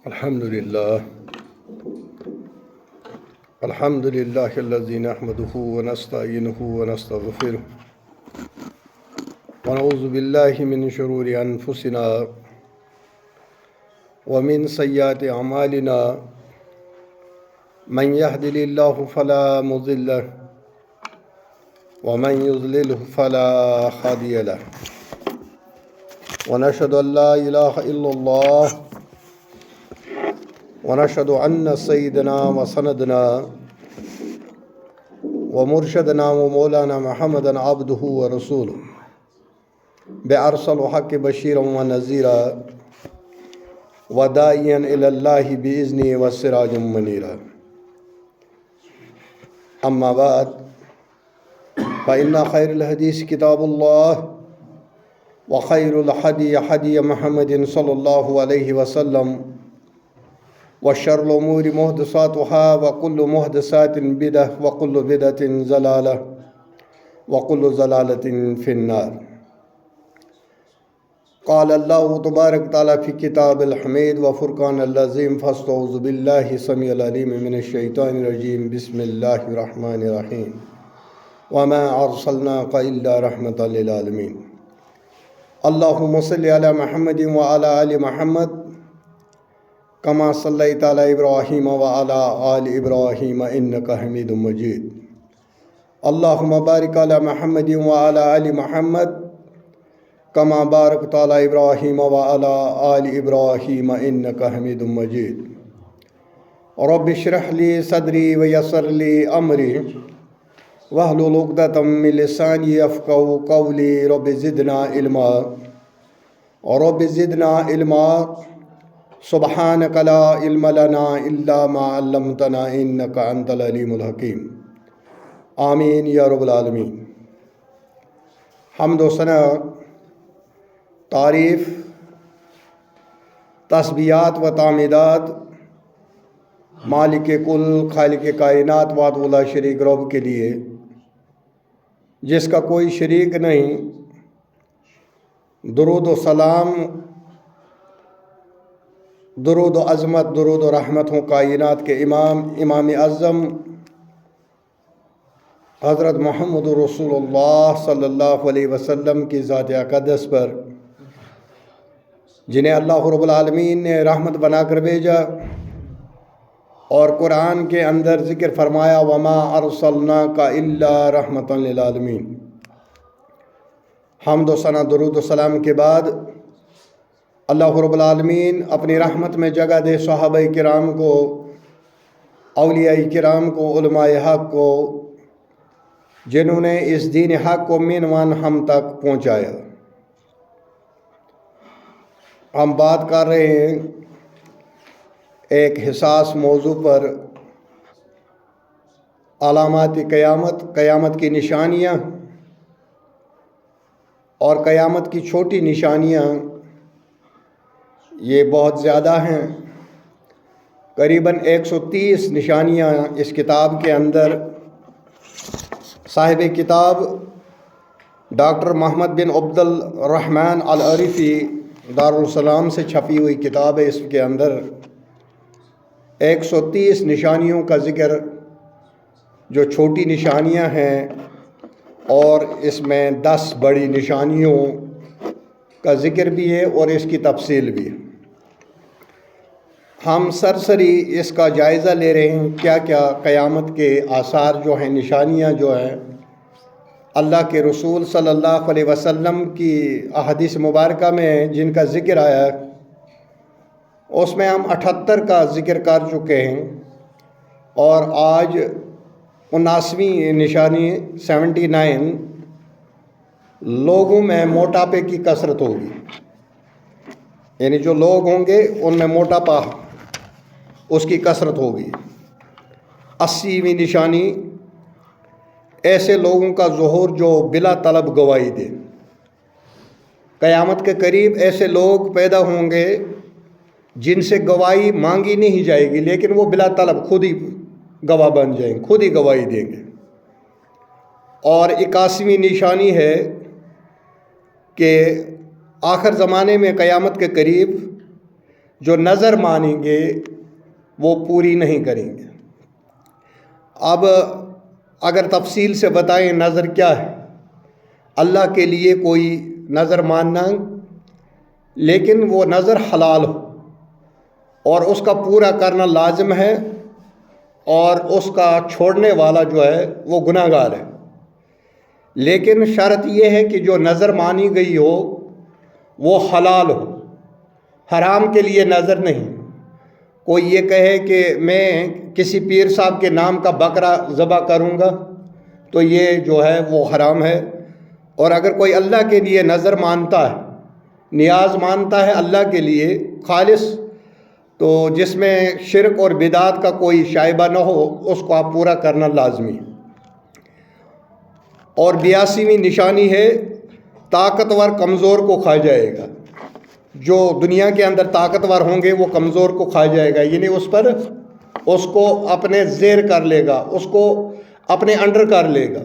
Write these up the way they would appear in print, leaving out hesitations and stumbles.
الحمد لله الذي نحمده ونستعينه ونستغفره ونعوذ بالله من شرور أنفسنا ومن سيئات أعمالنا من يهده الله فلا مضل له ومن يضلله فلا هادي له ونشهد أن لا إله إلا الله ونشهد أن سيدنا وسندنا ومرشدنا ومولانا محمدا عبده ورسوله بأرسل حق بشيرا ونذيرا وداعيا إلى الله بإذنه وسراجا منيرا. أما بعد فإن خير الحديث كتاب الله وخير الهدي هدي محمد صلى الله عليه وسلم وشر الأمور محدثاتها وكل محدثات بدعة وكل بدعة ضلالة وكل ضلالة في النار. قال الله تبارك وتعالى في كتاب الحميد وفرقان العظيم فاستعوذ بالله السميع العليم من الشيطان الرجيم بسم الله الرحمن الرحيم وما أرسلناك إلا رحمة للعالمين. اللهم صل على محمد وعلى آل محمد كما صليت على إبراهيم وعلى آل إبراهيم إنك حميد مجيد. اللهم بارك على محمد وعلى آل محمد كما باركت على إبراهيم وعلى آل إبراهيم إنك حميد مجيد. رب اشرح لي صدري ويسر لي أمري واحلل عقدة من لساني يفقهوا قولي. رب زدنا علما سبحانك لا علم لنا إلا ما علمتنا إنك أنت العليم الحكيم. آمین یا رب العالمین. حمد و ثنا، تعریف، تسبیحات و تعمیدات مالک کل خالق کائنات وحدہ لا شریک رب کے لیے جس کا کوئی شریک نہیں. درود و سلام، درود و عظمت، درود و رحمت ہوں کائنات کے امام اعظم حضرت محمد رسول اللہ صلی اللہ علیہ وسلم کی ذات اقدس پر، جنہیں اللہ رب العالمین نے رحمت بنا کر بھیجا اور قرآن کے اندر ذکر فرمایا وما ارسلناک الا رحمۃ للعالمین. حمد و ثنا، درود و سلام کے بعد اللہ رب العالمین اپنی رحمت میں جگہ دے صحابہ کرام کو، اولیاء کرام کو، علماء حق کو، جنہوں نے اس دین حق کو مینوان ہم تک پہنچایا. ہم بات کر رہے ہیں ایک حساس موضوع پر، علامات قیامت کی نشانیاں اور قیامت کی چھوٹی نشانیاں. یہ بہت زیادہ ہیں، قریباً 130 نشانیاں اس کتاب کے اندر. صاحب کتاب ڈاکٹر محمد بن عبد الرحمن العریفی دارالسلام سے چھپی ہوئی کتاب ہے. اس کے اندر 130 نشانیوں کا ذکر، جو چھوٹی نشانیاں ہیں، اور اس میں 10 بڑی نشانیوں کا ذکر بھی ہے اور اس کی تفصیل بھی ہے. ہم سرسری اس کا جائزہ لے رہے ہیں کیا کیا قیامت کے آثار جو ہیں، نشانیاں جو ہیں، اللہ کے رسول صلی اللہ علیہ وسلم کی احادیث مبارکہ میں جن کا ذکر آیا ہے، اس میں ہم 78 کا ذکر کر چکے ہیں، اور آج 79ویں نشانی 79 لوگوں میں موٹاپے کی کثرت ہوگی. یعنی جو لوگ ہوں گے ان میں موٹاپا اس کی کثرت ہوگی. 80ویں نشانی ایسے لوگوں کا ظہور جو بلا طلب گواہی دے. قیامت کے قریب ایسے لوگ پیدا ہوں گے جن سے گواہی مانگی نہیں جائے گی، لیکن وہ بلا طلب خود ہی گواہ بن جائیں گے، خود ہی گواہی دیں گے. اور 81ویں نشانی ہے کہ آخر زمانے میں قیامت کے قریب جو نظر مانیں گے وہ پوری نہیں کریں گے۔ اب اگر تفصیل سے بتائیں نظر کیا ہے، اللہ کے لیے کوئی نظر ماننا لیکن وہ نظر حلال ہو اور اس کا پورا کرنا لازم ہے، اور اس کا چھوڑنے والا جو ہے وہ گناہ گار ہے۔ لیکن شرط یہ ہے کہ جو نظر مانی گئی ہو وہ حلال ہو، حرام کے لیے نظر نہیں۔ کوئی یہ کہے کہ میں کسی پیر صاحب کے نام کا بکرا ذبح کروں گا تو یہ جو ہے وہ حرام ہے۔ اور اگر کوئی اللہ کے لیے نظر مانتا ہے، نیاز مانتا ہے اللہ کے لیے خالص، تو جس میں شرک اور بدعت کا کوئی شائبہ نہ ہو، اس کو آپ پورا کرنا لازمی ہے۔ اور 82ویں نشانی ہے طاقتور کمزور کو کھا جائے گا۔ جو دنیا کے اندر طاقتور ہوں گے وہ کمزور کو کھا جائے گا، یعنی اس کو اپنے زیر کر لے گا، اس کو اپنے انڈر کر لے گا،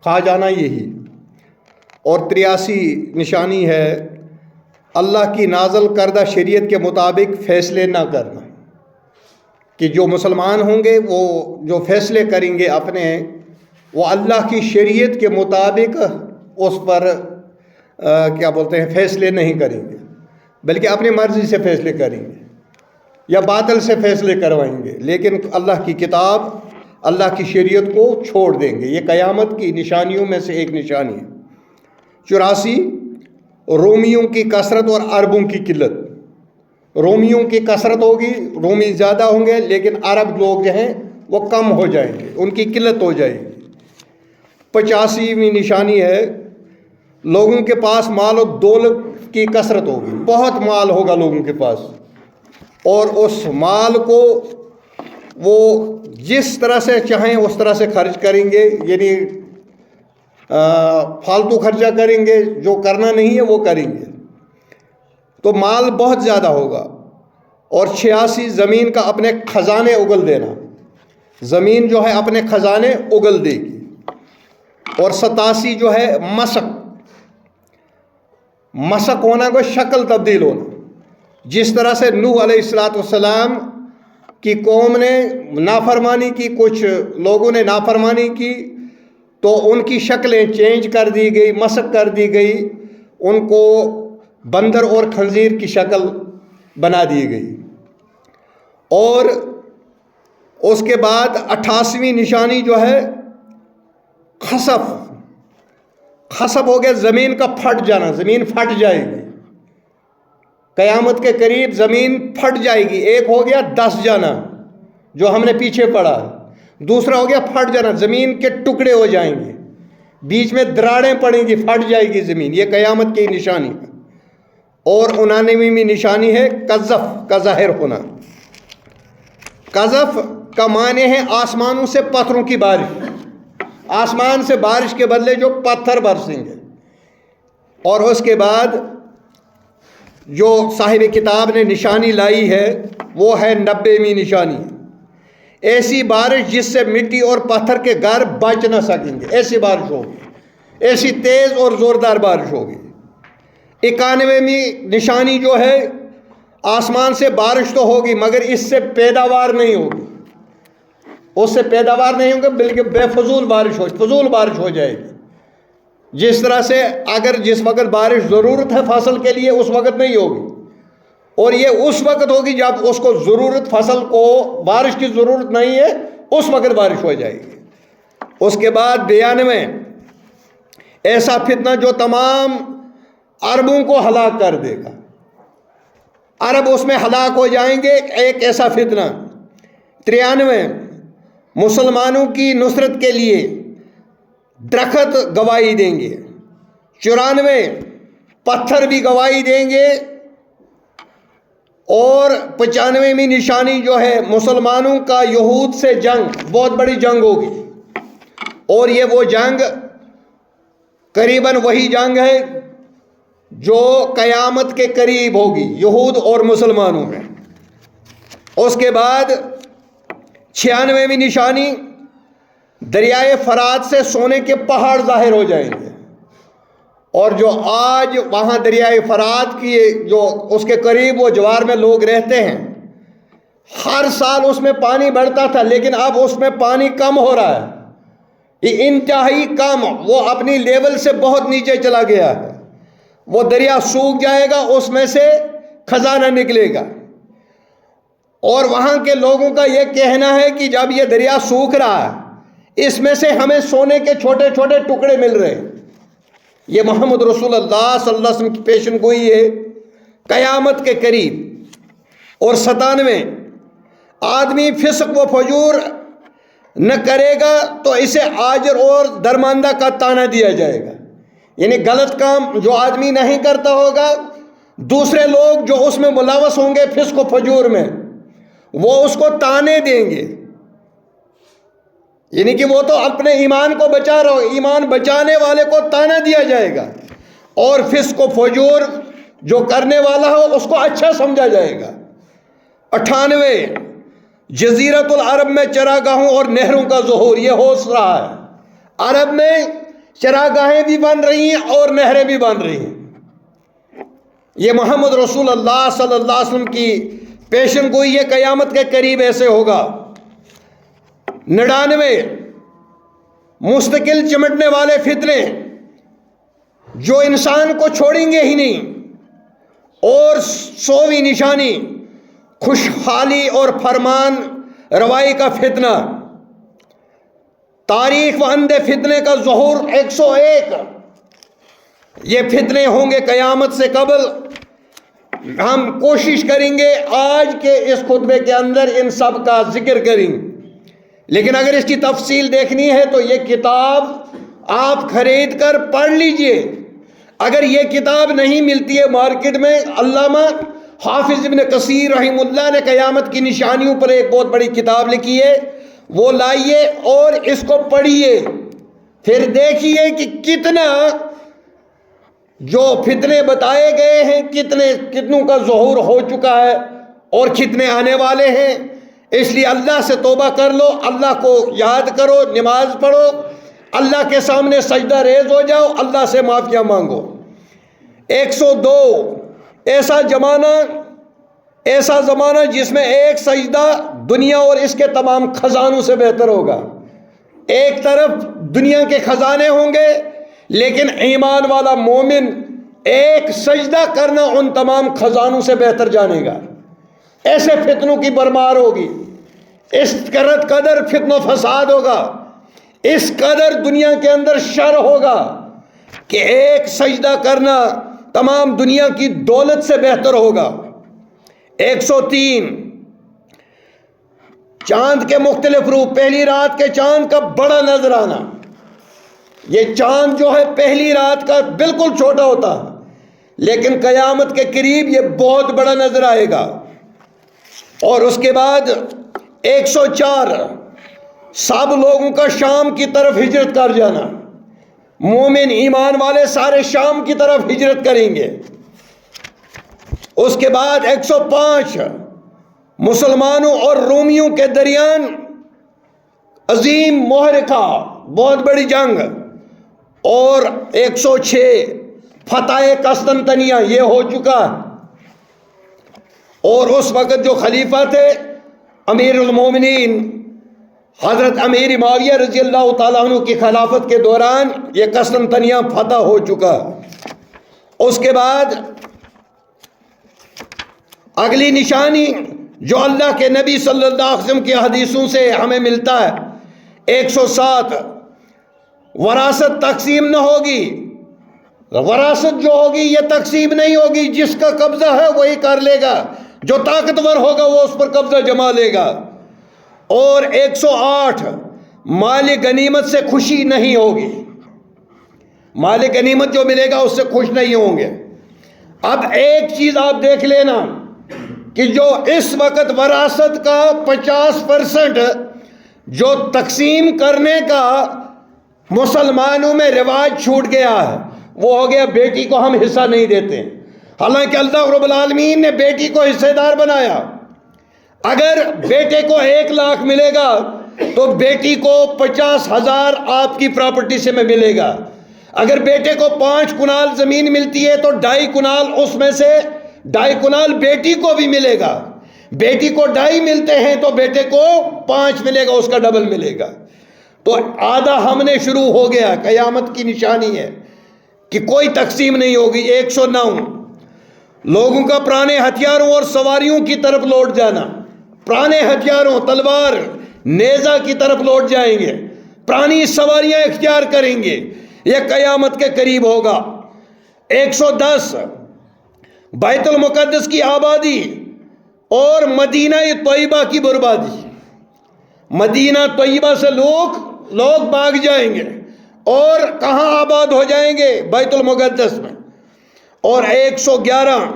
کھا جانا یہی۔ اور 83 نشانی ہے اللہ کی نازل کردہ شریعت کے مطابق فیصلے نہ کرنا، کہ جو مسلمان ہوں گے وہ جو فیصلے کریں گے اپنے، وہ اللہ کی شریعت کے مطابق اس پر فیصلے نہیں کریں گے، بلکہ اپنی مرضی سے فیصلے کریں گے یا باطل سے فیصلے کروائیں گے، لیکن اللہ کی کتاب، اللہ کی شریعت کو چھوڑ دیں گے۔ یہ قیامت کی نشانیوں میں سے ایک نشانی ہے۔ 84 رومیوں کی کثرت اور عربوں کی قلت۔ رومیوں کی کثرت ہوگی، رومی زیادہ ہوں گے، لیکن عرب لوگ جو ہیں وہ کم ہو جائیں گے، ان کی قلت ہو جائے گی۔ 85ویں نشانی ہے لوگوں کے پاس مال و دولت کی کثرت ہوگی، بہت مال ہوگا لوگوں کے پاس، اور اس مال کو وہ جس طرح سے چاہیں اس طرح سے خرچ کریں گے، یعنی فالتو خرچہ کریں گے، جو کرنا نہیں ہے وہ کریں گے، تو مال بہت زیادہ ہوگا۔ اور 86 زمین کا اپنے خزانے اگل دینا، زمین جو ہے اپنے خزانے اگل دے گی۔ اور 87 جو ہے مسق ہونا کو شکل تبدیل ہونا، جس طرح سے نوح علیہ السلام کی قوم نے نافرمانی کی، کچھ لوگوں نے نافرمانی کی تو ان کی شکلیں چینج کر دی گئی، مسخ کر دی گئی، ان کو بندر اور خنزیر کی شکل بنا دی گئی۔ اور اس کے بعد 88ویں نشانی جو ہے خسف ہو گیا، زمین کا پھٹ جانا، زمین پھٹ جائے گی قیامت کے قریب، زمین پھٹ جائے گی۔ ایک ہو گیا دس جانا جو ہم نے پیچھے پڑھا، دوسرا ہو گیا پھٹ جانا، زمین کے ٹکڑے ہو جائیں گے، بیچ میں دراڑیں پڑیں گی، پھٹ جائے گی زمین، یہ قیامت کی نشانی ہے۔ اور 89ویں نشانی ہے قذف کا ظاہر ہونا۔ قذف کا معنی ہے آسمانوں سے پتھروں کی بارش، آسمان سے بارش کے بدلے جو پتھر برسیں گے۔ اور اس کے بعد جو صاحب کتاب نے نشانی لائی ہے وہ ہے 90ویں نشانی، ایسی بارش جس سے مٹی اور پتھر کے گھر بچ نہ سکیں گے، ایسی بارش ہوگی، ایسی تیز اور زوردار بارش ہوگی۔ 91ویں نشانی جو ہے آسمان سے بارش تو ہوگی مگر اس سے پیداوار نہیں ہوگی، اس سے پیداوار نہیں ہوگی بلکہ بے فضول بارش ہو جائے گی۔ جس طرح سے اگر جس وقت بارش ضرورت ہے فصل کے لیے اس وقت نہیں ہوگی، اور یہ اس وقت ہوگی جب اس کو ضرورت، فصل کو بارش کی ضرورت نہیں ہے، اس وقت بارش ہو جائے گی۔ اس کے بعد 92 ایسا فتنہ جو تمام عربوں کو ہلاک کر دے گا، عرب اس میں ہلاک ہو جائیں گے، ایک ایسا فتنہ۔ 93 مسلمانوں کی نصرت کے لیے درخت گواہی دیں گے۔ 94 پتھر بھی گواہی دیں گے۔ اور 95ویں نشانی جو ہے مسلمانوں کا یہود سے جنگ، بہت بڑی جنگ ہوگی، اور یہ وہ جنگ قریباً وہی جنگ ہے جو قیامت کے قریب ہوگی یہود اور مسلمانوں میں۔ اس کے بعد 96ویں نشانی دریائے فرات سے سونے کے پہاڑ ظاہر ہو جائیں گے، اور جو آج وہاں دریائے فرات کی جو اس کے قریب وہ جوار میں لوگ رہتے ہیں، ہر سال اس میں پانی بڑھتا تھا، لیکن اب اس میں پانی کم ہو رہا ہے، یہ انتہائی کم، وہ اپنی لیول سے بہت نیچے چلا گیا ہے۔ وہ دریا سوکھ جائے گا، اس میں سے خزانہ نکلے گا۔ اور وہاں کے لوگوں کا یہ کہنا ہے کہ جب یہ دریا سوکھ رہا ہے، اس میں سے ہمیں سونے کے چھوٹے چھوٹے ٹکڑے مل رہے ہیں۔ یہ محمد رسول اللہ صلی اللہ علیہ وسلم کی پیشن گوئی ہے قیامت کے قریب۔ اور 97 آدمی فسق و فجور نہ کرے گا تو اسے آجر اور درماندہ کا طعنہ دیا جائے گا، یعنی غلط کام جو آدمی نہیں کرتا ہوگا، دوسرے لوگ جو اس میں ملوث ہوں گے فسق و فجور میں، وہ اس کو طعنے دیں گے، یعنی کہ وہ تو اپنے ایمان کو بچا رہا ہو، ایمان بچانے والے کو طعنہ دیا جائے گا، اور فسق و فجور جو کرنے والا ہو اس کو اچھا سمجھا جائے گا۔ 98 جزیرت العرب میں چراگاہوں اور نہروں کا ظہور، یہ ہو رہا ہے۔ عرب میں چراگاہیں بھی بن رہی ہیں اور نہریں بھی بن رہی ہیں۔ یہ محمد رسول اللہ صلی اللہ علیہ وسلم کی پیشن گوئی، یہ قیامت کے قریب ایسے ہوگا۔ 99 مستقل چمٹنے والے فتنے جو انسان کو چھوڑیں گے ہی نہیں، اور 100ویں نشانی خوشحالی اور فرمان روائی کا فتنہ، تاریخ و اندے فتنے کا ظہور 101۔ یہ فتنے ہوں گے قیامت سے قبل۔ ہم کوشش کریں گے آج کے اس خطبے کے اندر ان سب کا ذکر کریں، لیکن اگر اس کی تفصیل دیکھنی ہے تو یہ کتاب آپ خرید کر پڑھ لیجئے۔ اگر یہ کتاب نہیں ملتی ہے مارکیٹ میں، علامہ حافظ ابن کثیر رحمہ اللہ نے قیامت کی نشانیوں پر ایک بہت بڑی کتاب لکھی ہے، وہ لائیے اور اس کو پڑھیے، پھر دیکھیے کہ کتنا جو فتنے بتائے گئے ہیں کتنوں کا ظہور ہو چکا ہے اور کتنے آنے والے ہیں۔ اس لیے اللہ سے توبہ کر لو، اللہ کو یاد کرو، نماز پڑھو، اللہ کے سامنے سجدہ ریز ہو جاؤ، اللہ سے معافیاں مانگو۔ 102 ایسا زمانہ جس میں ایک سجدہ دنیا اور اس کے تمام خزانوں سے بہتر ہوگا۔ ایک طرف دنیا کے خزانے ہوں گے، لیکن ایمان والا مومن ایک سجدہ کرنا ان تمام خزانوں سے بہتر جانے گا۔ ایسے فتنوں کی برمار ہوگی، اس قدر فتن و فساد ہوگا، اس قدر دنیا کے اندر شر ہوگا کہ ایک سجدہ کرنا تمام دنیا کی دولت سے بہتر ہوگا۔ 103 چاند کے مختلف روپ، پہلی رات کے چاند کا بڑا نظر آنا۔ یہ چاند جو ہے پہلی رات کا بالکل چھوٹا ہوتا ہے، لیکن قیامت کے قریب یہ بہت بڑا نظر آئے گا۔ اور اس کے بعد 104 سب لوگوں کا شام کی طرف ہجرت کر جانا، مومن ایمان والے سارے شام کی طرف ہجرت کریں گے۔ اس کے بعد 105 مسلمانوں اور رومیوں کے درمیان عظیم معرکہ، بہت بڑی جنگ۔ اور 106 فتح قسطنطنیہ، یہ ہو چکا۔ اور اس وقت جو خلیفہ تھے امیر المومنین حضرت امیر معاویہ رضی اللہ تعالیٰ عنہ کی خلافت کے دوران یہ قسطنطنیہ فتح ہو چکا۔ اس کے بعد اگلی نشانی جو اللہ کے نبی صلی اللہ علیہ وسلم کی حدیثوں سے ہمیں ملتا ہے، 107 وراثت تقسیم نہ ہوگی۔ وراثت جو ہوگی یہ تقسیم نہیں ہوگی، جس کا قبضہ ہے وہی کر لے گا، جو طاقتور ہوگا وہ اس پر قبضہ جما لے گا۔ اور 108 مال غنیمت سے خوشی نہیں ہوگی، مال غنیمت جو ملے گا اس سے خوش نہیں ہوں گے۔ اب ایک چیز آپ دیکھ لینا کہ جو اس وقت وراثت کا 50% جو تقسیم کرنے کا مسلمانوں میں رواج چھوٹ گیا ہے، وہ ہو گیا بیٹی کو ہم حصہ نہیں دیتے، حالانکہ اللہ رب العالمین نے بیٹی کو حصے دار بنایا۔ اگر بیٹے کو 1 لاکھ ملے گا تو بیٹی کو 50,000 آپ کی پراپرٹی سے میں ملے گا۔ اگر بیٹے کو 5 کنال زمین ملتی ہے تو 2.5 کنال اس میں سے 2.5 کنال بیٹی کو بھی ملے گا. بیٹی کو 2.5 ملتے ہیں تو بیٹے کو 5 ملے گا، اس کا ڈبل ملے گا. تو آدھا ہم نے شروع ہو گیا. قیامت کی نشانی ہے کہ کوئی تقسیم نہیں ہوگی. 109 لوگوں کا پرانے ہتھیاروں اور سواریوں کی طرف لوٹ جانا. پرانے ہتھیاروں، تلوار، نیزہ کی طرف لوٹ جائیں گے، پرانی سواریاں اختیار کریں گے. یہ قیامت کے قریب ہوگا. 110 بیت المقدس کی آبادی اور مدینہ طیبہ کی بربادی. مدینہ طیبہ سے لوگ بھاگ جائیں گے اور کہاں آباد ہو جائیں گے؟ بیت المقدس میں. اور 111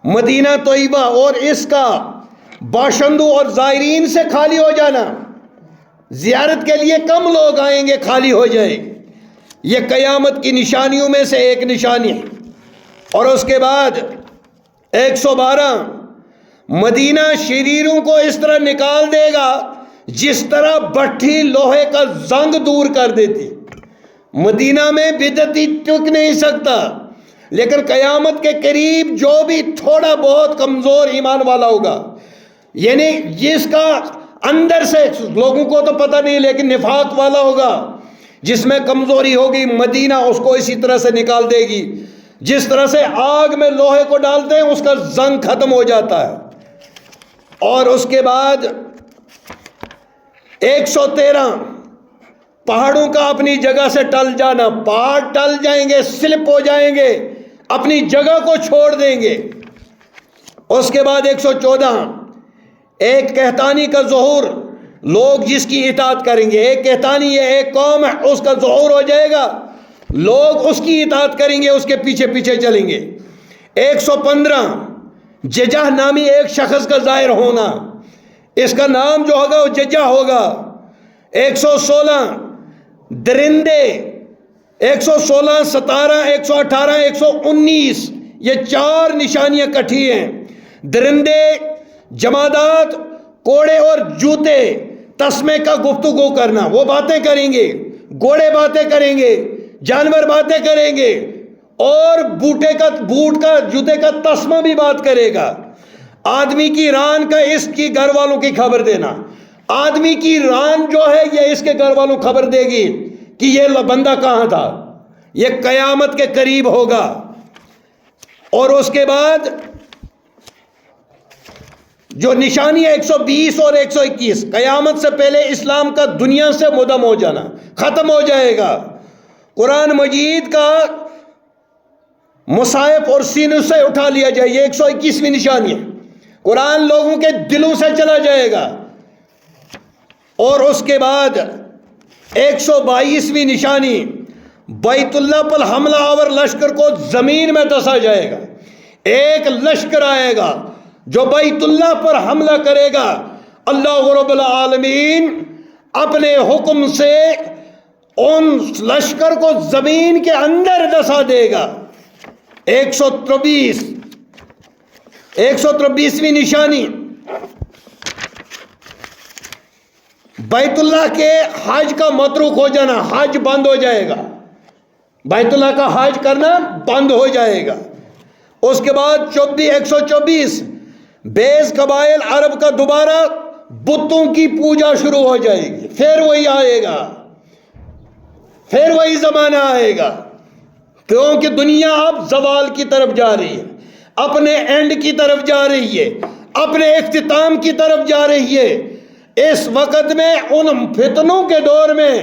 مدینہ طیبہ اور اس کا باشندوں اور زائرین سے خالی ہو جانا. زیارت کے لیے کم لوگ آئیں گے، خالی ہو جائے گی. یہ قیامت کی نشانیوں میں سے ایک نشانی ہے. اور اس کے بعد 112 مدینہ شریروں کو اس طرح نکال دے گا جس طرح بٹھی لوہے کا زنگ دور کر دیتی. مدینہ میں بدعتی ٹک نہیں سکتا، لیکن قیامت کے قریب جو بھی تھوڑا بہت کمزور ایمان والا ہوگا، یعنی جس کا اندر سے لوگوں کو تو پتہ نہیں لیکن نفاق والا ہوگا، جس میں کمزوری ہوگی، مدینہ اس کو اسی طرح سے نکال دے گی جس طرح سے آگ میں لوہے کو ڈالتے ہیں اس کا زنگ ختم ہو جاتا ہے. اور اس کے بعد 113 پہاڑوں کا اپنی جگہ سے ٹل جانا. پہاڑ ٹل جائیں گے، سلپ ہو جائیں گے، اپنی جگہ کو چھوڑ دیں گے. اس کے بعد 114 ایک کہتانی کا ظہور، لوگ جس کی اطاعت کریں گے. ایک کہتانی ہے، ایک قوم ہے، اس کا ظہور ہو جائے گا، لوگ اس کی اطاعت کریں گے، اس کے پیچھے پیچھے چلیں گے. 115 ججہ نامی ایک شخص کا ظاہر ہونا، اس کا نام جو ہوگا وہ ججہ ہوگا. 116 درندے، 116 17 118 119 یہ 4 نشانیاں کٹھی ہیں. درندے، جمادات، کوڑے اور جوتے تسمے کا گفتگو کرنا، وہ باتیں کریں گے. گھوڑے باتیں کریں گے، جانور باتیں کریں گے، اور بوٹ کا جوتے کا تسمہ بھی بات کرے گا. آدمی کی ران کا اس کی گھر والوں کی خبر دینا. آدمی کی ران جو ہے یہ اس کے گھر والوں خبر دے گی کہ یہ بندہ کہاں تھا. یہ قیامت کے قریب ہوگا. اور اس کے بعد جو نشانی ہے 120 اور 121 قیامت سے پہلے اسلام کا دنیا سے مدم ہو جانا، ختم ہو جائے گا. قرآن مجید کا مصحف اور سینوں سے اٹھا لیا جائے، یہ 121ویں نشانی ہے. قرآن لوگوں کے دلوں سے چلا جائے گا. اور اس کے بعد 122ویں نشانی بیت اللہ پر حملہ آور لشکر کو زمین میں دسا جائے گا. ایک لشکر آئے گا جو بیت اللہ پر حملہ کرے گا. اللہ رب العالمین اپنے حکم سے ان لشکر کو زمین کے اندر دسا دے گا. 123ویں نشانی بیت اللہ کے حج کا متروک ہو جانا، حج بند ہو جائے گا. بیت اللہ کا حج کرنا بند ہو جائے گا. اس کے بعد 124 بیس قبائل عرب کا دوبارہ بتوں کی پوجا شروع ہو جائے گی. پھر وہی آئے گا، پھر وہی زمانہ آئے گا، کیونکہ دنیا اب زوال کی طرف جا رہی ہے، اپنے اینڈ کی طرف جا رہی ہے، اپنے اختتام کی طرف جا رہی ہے. اس وقت میں ان فتنوں کے دور میں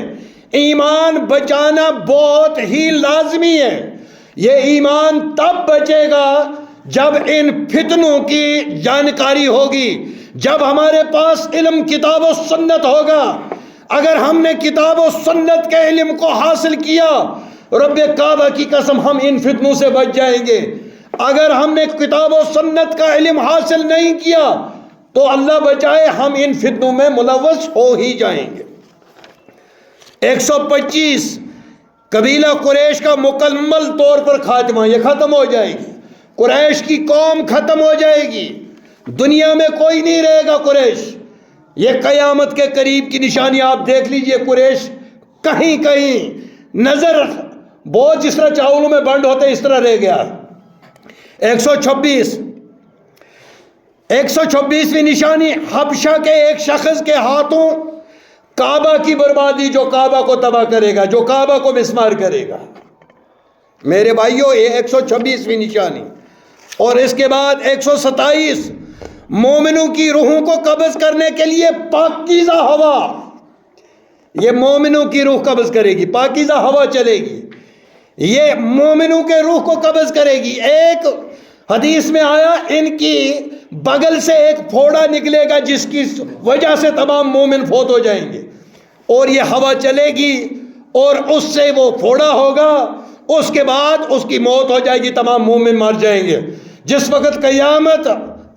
ایمان بچانا بہت ہی لازمی ہے. یہ ایمان تب بچے گا جب ان فتنوں کی جانکاری ہوگی، جب ہمارے پاس علم کتاب و سنت ہوگا. اگر ہم نے کتاب و سنت کے علم کو حاصل کیا، رب کعبہ کی قسم ہم ان فتنوں سے بچ جائیں گے. اگر ہم نے کتاب و سنت کا علم حاصل نہیں کیا تو اللہ بچائے ہم ان فتنوں میں ملوث ہو ہی جائیں گے. 125 قبیلہ قریش کا مکمل طور پر خاتمہ، یہ ختم ہو جائے گی. قریش کی قوم ختم ہو جائے گی، دنیا میں کوئی نہیں رہے گا قریش. یہ قیامت کے قریب کی نشانی آپ دیکھ لیجئے. قریش کہیں کہیں نظر بہت جس طرح چاولوں میں بنڈ ہوتے اس طرح رہ گیا۔ 126ویں نشانی، حبشہ کے ایک شخص کے ہاتھوں کعبہ کی بربادی، جو کعبہ کو تباہ کرے گا، جو کعبہ کو مسمار کرے گا۔ میرے بھائیوں، یہ 126ویں نشانی۔ اور اس کے بعد 127، مومنوں کی روحوں کو قبض کرنے کے لیے پاکیزہ ہوا، یہ مومنوں کی روح قبض کرے گی، پاکیزہ ہوا چلے گی، یہ مومنوں کے روح کو قبض کرے گی۔ ایک حدیث میں آیا ان کی بغل سے ایک پھوڑا نکلے گا جس کی وجہ سے تمام مومن فوت ہو جائیں گے، اور یہ ہوا چلے گی اور اس سے وہ پھوڑا ہوگا، اس کے بعد اس کی موت ہو جائے گی، تمام مومن مر جائیں گے۔ جس وقت قیامت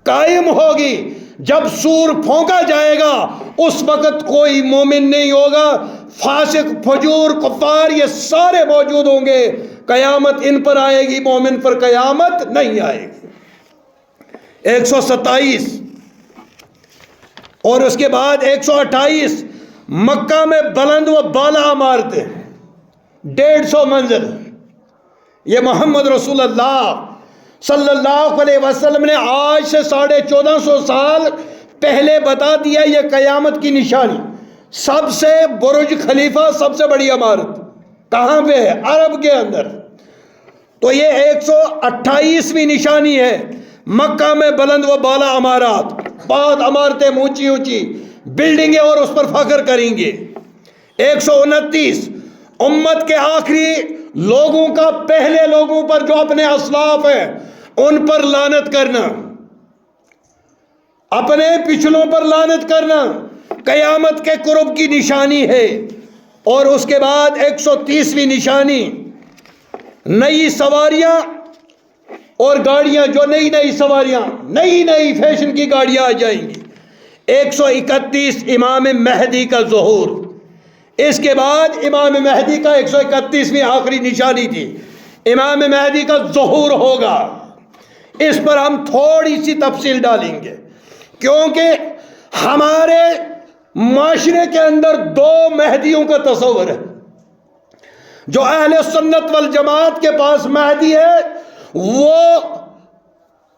قائم ہوگی، جب سور پھونکا جائے گا، اس وقت کوئی مومن نہیں ہوگا، فاسق، فجور، کفار یہ سارے موجود ہوں گے۔ قیامت ان پر آئے گی، مومن پر قیامت نہیں آئے گی۔ 127 اور اس کے بعد 128، مکہ میں بلند و بالا عمارتیں، 150 منزل، یہ محمد رسول اللہ صلی اللہ علیہ وسلم نے آج سے 1450 سال پہلے بتا دیا یہ قیامت کی نشانی۔ سب سے برج خلیفہ، سب سے بڑی عمارت کہاں پہ ہے؟ عرب کے اندر۔ تو یہ 128ویں نشانی ہے، مکہ میں بلند و بالا عمارات، بہت عمارتیں اونچی اونچی بلڈنگیں، اور اس پر فخر کریں گے۔ 129، امت کے آخری لوگوں کا پہلے لوگوں پر جو اپنے اسلاف ہیں ان پر لعنت کرنا، اپنے پچھلوں پر لعنت کرنا قیامت کے قرب کی نشانی ہے۔ اور اس کے بعد 130ویں نشانی، نئی سواریاں اور گاڑیاں، جو نئی سواریاں، نئی فیشن کی گاڑیاں آ جائیں گی۔ 131، امام مہدی کا ظہور۔ اس کے بعد امام مہدی کا 131ویں آخری نشانی تھی، امام مہدی کا ظہور ہوگا۔ اس پر ہم تھوڑی سی تفصیل ڈالیں گے، کیونکہ ہمارے معاشرے کے اندر 2 مہدیوں کا تصور ہے۔ جو اہل سنت والجماعت کے پاس مہدی ہے وہ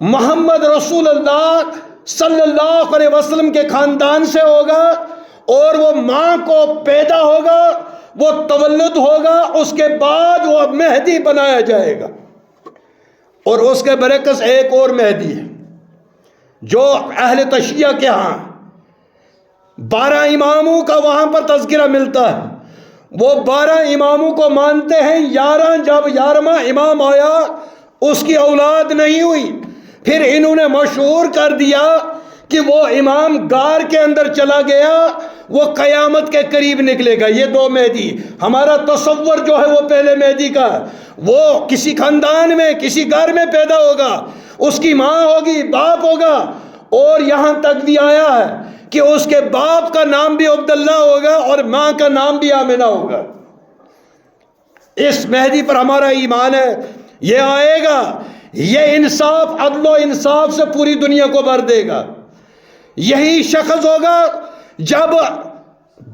محمد رسول اللہ صلی اللہ علیہ وسلم کے خاندان سے ہوگا، اور وہ ماں کو پیدا ہوگا، وہ تولد ہوگا، اس کے بعد وہ مہدی بنایا جائے گا۔ اور اس کے برعکس ایک اور مہدی ہے جو اہل تشیعہ کے ہاں 12 اماموں کا وہاں پر تذکرہ ملتا ہے، وہ 12 اماموں کو مانتے ہیں۔ 11واں امام آیا، اس کی اولاد نہیں ہوئی، پھر انہوں نے مشہور کر دیا کہ وہ امام غار کے اندر چلا گیا، وہ قیامت کے قریب نکلے گا۔ یہ 2 مہدی، ہمارا تصور جو ہے وہ پہلے مہدی کا، وہ کسی خاندان میں، کسی گھر میں پیدا ہوگا، اس کی ماں ہوگی، باپ ہوگا، اور یہاں تک بھی آیا ہے کہ اس کے باپ کا نام بھی عبداللہ ہوگا اور ماں کا نام بھی آمنہ ہوگا۔ اس مہدی پر ہمارا ایمان ہے، یہ آئے گا، یہ انصاف، عدل و انصاف سے پوری دنیا کو بھر دے گا۔ یہی شخص ہوگا جب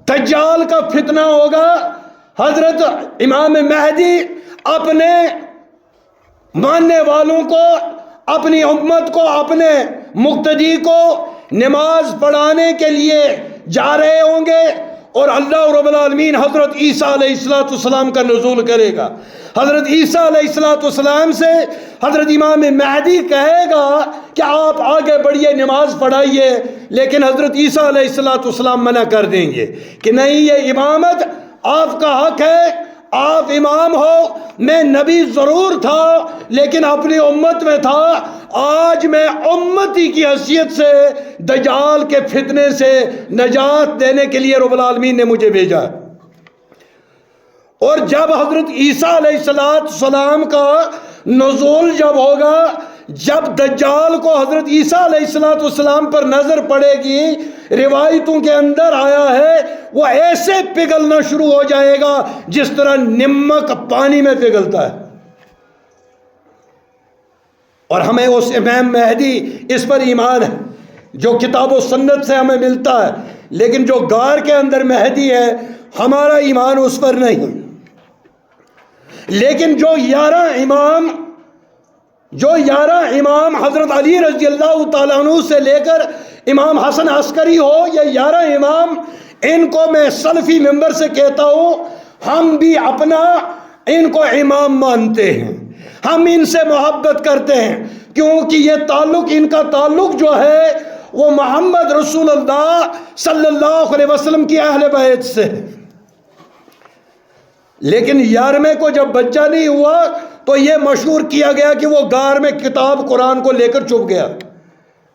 دجال کا فتنہ ہوگا، حضرت امام مہدی اپنے ماننے والوں کو، اپنی امت کو، اپنے مقتدی کو نماز پڑھانے کے لیے جا رہے ہوں گے، اور اللہ رب العالمین حضرت عیسیٰ علیہ السلام کا نزول کرے گا۔ حضرت عیسیٰ علیہ السلام سے حضرت امام مہدی کہے گا کہ آپ آگے بڑھیے، نماز پڑھائیے، لیکن حضرت عیسیٰ علیہ السلام منع کر دیں گے کہ نہیں، یہ امامت آپ کا حق ہے، آپ امام ہو، میں نبی ضرور تھا لیکن اپنی امت میں تھا، آج میں امتی کی حیثیت سے دجال کے فتنے سے نجات دینے کے لیے رب العالمین نے مجھے بھیجا۔ اور جب حضرت عیسیٰ علیہ السلام کا نزول جب ہوگا، جب دجال کو حضرت عیسیٰ علیہ السلام پر نظر پڑے گی، روایتوں کے اندر آیا ہے وہ ایسے پگھلنا شروع ہو جائے گا جس طرح نمک پانی میں پگھلتا ہے۔ اور ہمیں اس امام مہدی، اس پر ایمان ہے جو کتاب و سنت سے ہمیں ملتا ہے، لیکن جو غار کے اندر مہدی ہے ہمارا ایمان اس پر نہیں۔ لیکن جو 11 امام حضرت علی رضی اللہ تعالیٰ عنہ سے لے کر امام حسن عسکری ہو، یہ 11 امام، ان کو میں سلفی ممبر سے کہتا ہوں، ہم بھی اپنا ان کو امام مانتے ہیں، ہم ان سے محبت کرتے ہیں، کیونکہ یہ تعلق، ان کا تعلق جو ہے وہ محمد رسول اللہ صلی اللہ علیہ وسلم کی اہل بیت سے ہے۔ لیکن 11ویں کو جب بچہ نہیں ہوا تو یہ مشہور کیا گیا کہ وہ غار میں کتاب قرآن کو لے کر چھپ گیا۔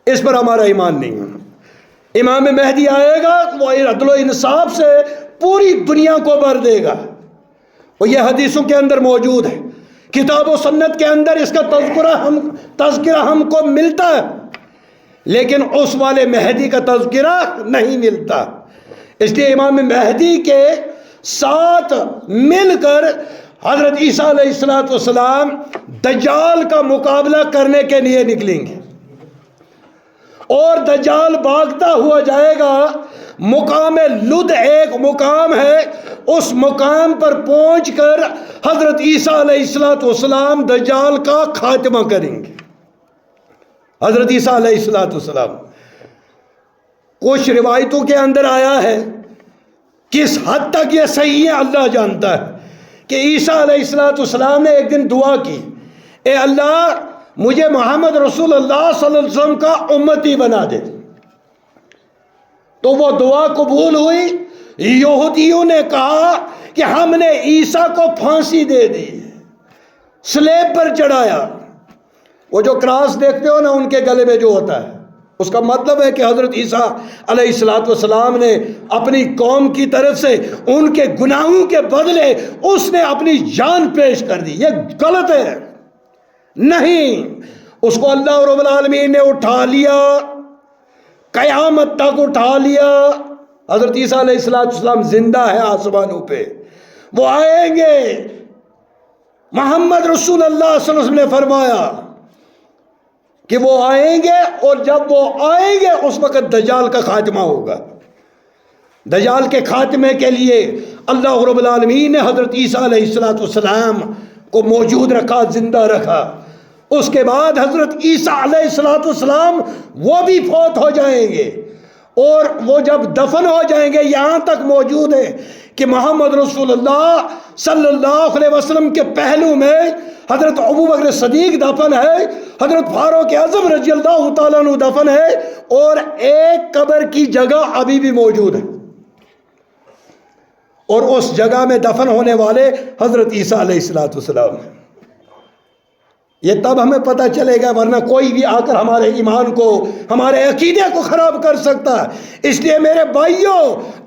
اس پر ہمارا ایمان نہیں ہے۔ امام مہدی آئے گا، وہ عدل و انصاف سے پوری دنیا کو بھر دے گا، اور یہ حدیثوں کے اندر موجود ہے، کتاب و سنت کے اندر اس کا تذکرہ ہم کو ملتا ہے، لیکن اس والے مہدی کا تذکرہ نہیں ملتا۔ اس لیے امام مہدی کے ساتھ مل کر حضرت عیسیٰ علیہ السلام دجال کا مقابلہ کرنے کے لیے نکلیں گے، اور دجال بھاگتا ہوا جائے گا۔ مقام لد ایک مقام ہے، اس مقام پر پہنچ کر حضرت عیسیٰ علیہ السلام دجال کا خاتمہ کریں گے۔ حضرت عیسیٰ علیہ السلام، کچھ روایتوں کے اندر آیا ہے، کس حد تک یہ صحیح ہے اللہ جانتا ہے، کہ عیسیٰ علیہ السلام نے ایک دن دعا کی، اے اللہ مجھے محمد رسول اللہ صلی اللہ علیہ وسلم کا امتی بنا دے۔ تو وہ دعا قبول ہوئی۔ یہودیوں نے کہا کہ ہم نے عیسیٰ کو پھانسی دے دی، سلیب پر چڑھایا۔ وہ جو کراس دیکھتے ہو نا ان کے گلے میں جو ہوتا ہے، اس کا مطلب ہے کہ حضرت عیسیٰ علیہ السلام نے اپنی قوم کی طرف سے ان کے گناہوں کے بدلے اس نے اپنی جان پیش کر دی۔ یہ غلط ہے، نہیں، اس کو اللہ رب العالمین نے اٹھا لیا، قیامت تک اٹھا لیا۔ حضرت عیسیٰ علیہ السلام زندہ ہے آسمانوں پہ، وہ آئیں گے۔ محمد رسول اللہ صلی اللہ علیہ وسلم نے فرمایا کہ وہ آئیں گے، اور جب وہ آئیں گے اس وقت دجال کا خاتمہ ہوگا۔ دجال کے خاتمے کے لیے اللہ رب العالمین نے حضرت عیسیٰ علیہ السلام کو موجود رکھا، زندہ رکھا۔ اس کے بعد حضرت عیسیٰ علیہ السلام وہ بھی فوت ہو جائیں گے، اور وہ جب دفن ہو جائیں گے، یہاں تک موجود ہے کہ محمد رسول اللہ صلی اللہ علیہ وسلم کے پہلو میں حضرت ابوبکر صدیق دفن ہے، حضرت فاروق اعظم رضی اللہ تعالیٰ عنہ دفن ہے، اور ایک قبر کی جگہ ابھی بھی موجود ہے، اور اس جگہ میں دفن ہونے والے حضرت عیسیٰ علیہ السلام ہیں۔ یہ تب ہمیں پتہ چلے گا، ورنہ کوئی بھی آ کر ہمارے ایمان کو، ہمارے عقیدے کو خراب کر سکتا ہے۔ اس لیے میرے بھائیوں،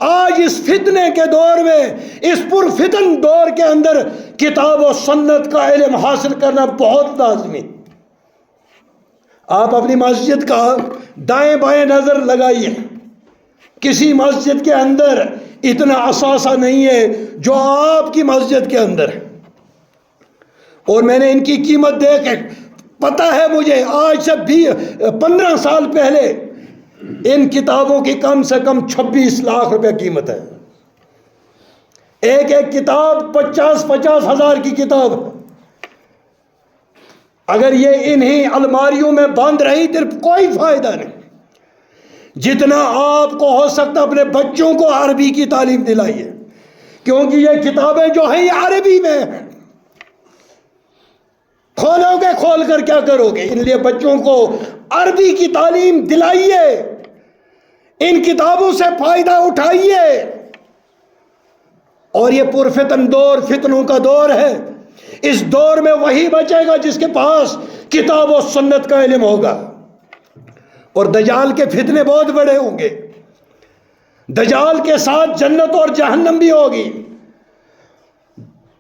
آج اس فتنے کے دور میں، اس پرفتن دور کے اندر کتاب و سنت کا علم حاصل کرنا بہت لازمی۔ آپ اپنی مسجد کا دائیں بائیں نظر لگائیے، کسی مسجد کے اندر اتنا اثاثہ نہیں ہے جو آپ کی مسجد کے اندر ہے، اور میں نے ان کی قیمت دیکھ پتہ ہے مجھے، آج سے 15 سال پہلے ان کتابوں کی کم سے کم 26 لاکھ روپے قیمت ہے۔ ایک ایک کتاب 50 ہزار کی کتاب۔ اگر یہ انہی الماریوں میں بند رہی تو کوئی فائدہ نہیں۔ جتنا آپ کو ہو سکتا اپنے بچوں کو عربی کی تعلیم دلائیے، کیونکہ یہ کتابیں جو ہیں یہ عربی میں ہیں۔ کھولو گے، کھول کر کیا کرو گے؟ ان لیے بچوں کو عربی کی تعلیم دلائیے، ان کتابوں سے فائدہ اٹھائیے۔ اور یہ پرفتن دور، فتنوں کا دور ہے، اس دور میں وہی بچے گا جس کے پاس کتاب و سنت کا علم ہوگا۔ اور دجال کے فتنے بہت بڑے ہوں گے، دجال کے ساتھ جنت اور جہنم بھی ہوگی،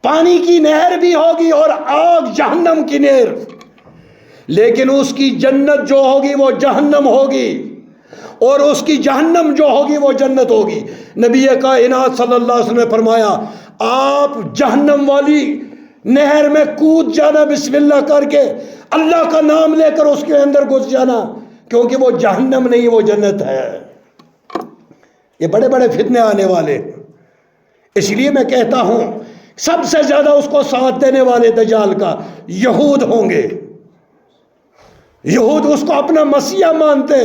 پانی کی نہر بھی ہوگی اور آگ جہنم کی نہر، لیکن اس کی جنت جو ہوگی وہ جہنم ہوگی، اور اس کی جہنم جو ہوگی وہ جنت ہوگی۔ نبی کائنات صلی اللہ علیہ وسلم نے فرمایا، آپ جہنم والی نہر میں کود جانا بسم اللہ کر کے، اللہ کا نام لے کر اس کے اندر گھس جانا، کیونکہ وہ جہنم نہیں وہ جنت ہے۔ یہ بڑے بڑے فتنے آنے والے ہیں۔ اس لیے میں کہتا ہوں سب سے زیادہ اس کو ساتھ دینے والے دجال کا یہود ہوں گے. یہود اس کو اپنا مسیح مانتے.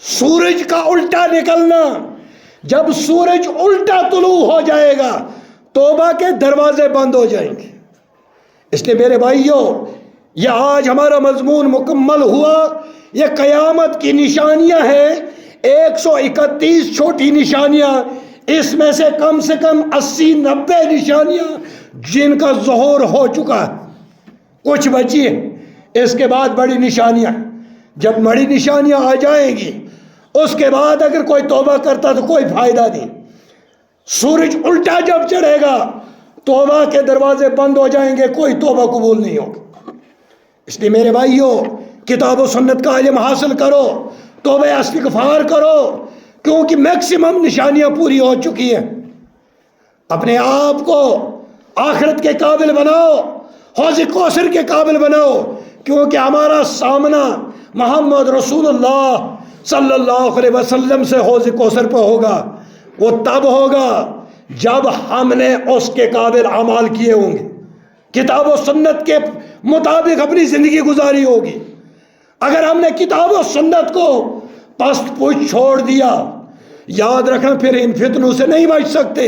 سورج کا الٹا نکلنا، جب سورج الٹا طلوع ہو جائے گا توبہ کے دروازے بند ہو جائیں گے. اس لیے میرے بھائیوں، یہ آج ہمارا مضمون مکمل ہوا. یہ قیامت کی نشانیاں ہیں، 131 چھوٹی نشانیاں، اس میں سے کم 80-90 نشانیاں جن کا ظہور ہو چکا ہے، کچھ بچی ہیں. اس کے بعد بڑی نشانیاں، جب بڑی نشانیاں آ جائیں گی اس کے بعد اگر کوئی توبہ کرتا تو کوئی فائدہ نہیں. سورج الٹا جب چڑھے گا توبہ کے دروازے بند ہو جائیں گے، کوئی توبہ قبول نہیں ہوگی. اس لیے میرے بھائیوں، کتاب و سنت کا علم حاصل کرو، توبہ استغفار کرو، کیونکہ میکسیمم نشانیاں پوری ہو چکی ہیں. اپنے آپ کو آخرت کے قابل بناؤ، حوض کوثر کے قابل بناؤ، کیونکہ ہمارا سامنا محمد رسول اللہ صلی اللہ علیہ وسلم سے حوض کوثر پہ ہوگا. وہ تب ہوگا جب ہم نے اس کے قابل اعمال کیے ہوں گے، کتاب و سنت کے مطابق اپنی زندگی گزاری ہوگی. اگر ہم نے کتاب و سنت کو پست پوچھ چھوڑ دیا، یاد رکھنا پھر ان فتنوں سے نہیں بچ سکتے.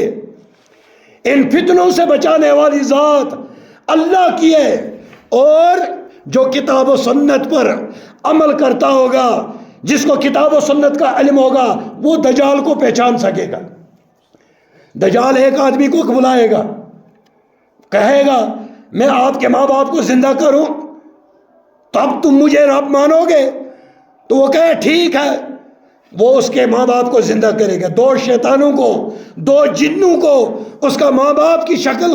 ان فتنوں سے بچانے والی ذات اللہ کی ہے، اور جو کتاب و سنت پر عمل کرتا ہوگا، جس کو کتاب و سنت کا علم ہوگا، وہ دجال کو پہچان سکے گا. دجال ایک آدمی کو بلائے گا، کہے گا میں آپ کے ماں باپ کو زندہ کروں تو اب تم مجھے رب مانو گے؟ تو وہ کہے ٹھیک ہے. وہ اس کے ماں باپ کو زندہ کرے گا. 2 شیطانوں کو، 2 جنوں کو اس کا ماں باپ کی شکل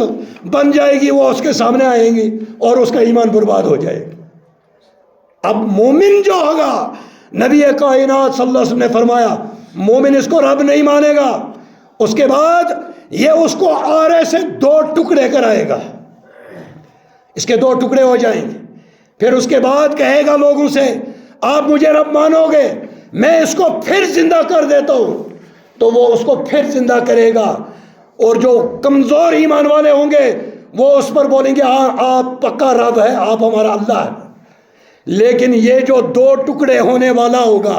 بن جائے گی، وہ اس کے سامنے آئیں گی اور اس کا ایمان برباد ہو جائے گا. اب مومن جو ہوگا، نبی کائنات صلی اللہ علیہ وسلم نے فرمایا مومن اس کو رب نہیں مانے گا، اس کے بعد یہ اس کو آرے سے 2 ٹکڑے کرائے گا. اس کے 2 ٹکڑے ہو جائیں گے. پھر اس کے بعد کہے گا لوگوں سے آپ مجھے رب مانو گے، میں اس کو پھر زندہ کر دیتا ہوں. تو وہ اس کو پھر زندہ کرے گا، اور جو کمزور ایمان والے ہوں گے وہ اس پر بولیں گے ہاں آپ پکا رب ہے، آپ ہمارا اللہ ہے. لیکن یہ جو 2 ٹکڑے ہونے والا ہوگا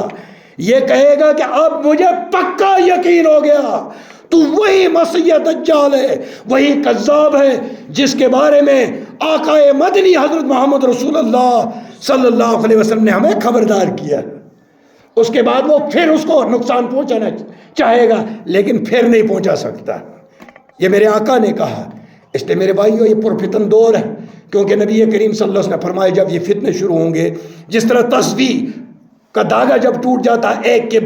یہ کہے گا کہ اب مجھے پکا یقین ہو گیا تو وہی مسیح دجال ہے، وہی کذاب ہے جس کے بارے میں آقا مدنی حضرت محمد رسول اللہ صلی اللہ علیہ وسلم نے ہمیں خبردار کیا. اس کے بعد وہ پھر اس کو نقصان پہنچانا چاہے گا لیکن پھر نہیں پہنچا سکتا. یہ میرے آقا نے کہا. اس لیے میرے بھائیو یہ پرفتن دور ہے، کیونکہ نبی کریم صلی اللہ علیہ وسلم نے فرمایا جب یہ فتنے شروع ہوں گے، جس طرح تسبیح کا دھاگا جب ٹوٹ جاتا ہے ایک کے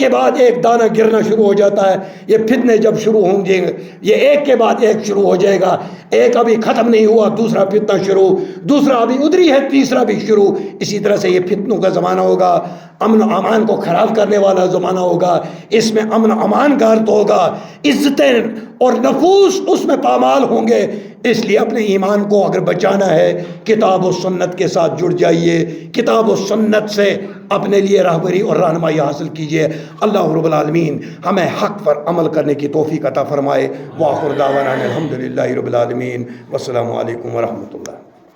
بعد ایک دانہ گرنا شروع ہو جاتا ہے، یہ فتنے جب شروع ہوں گے یہ ایک کے بعد ایک شروع ہو جائے گا. ایک ابھی ختم نہیں ہوا، دوسرا فتنہ شروع، دوسرا ابھی ادھری ہے، تیسرا بھی شروع. اسی طرح سے یہ فتنوں کا زمانہ ہوگا، امن و امان کو خراب کرنے والا زمانہ ہوگا. اس میں امن و امان غارت ہوگا، عزتیں اور نفوس اس میں پامال ہوں گے. اس لیے اپنے ایمان کو اگر بچانا ہے کتاب و سنت کے ساتھ جڑ جائیے، کتاب و سنت سے اپنے لیے راہبری اور رہنمائی حاصل کیجیے. اللہ رب العالمین ہمیں حق پر عمل کرنے کی توفیق عطا فرمائے. وآخر دعوانا الحمدللہ رب العالمین. والسلام علیکم ورحمۃ اللہ.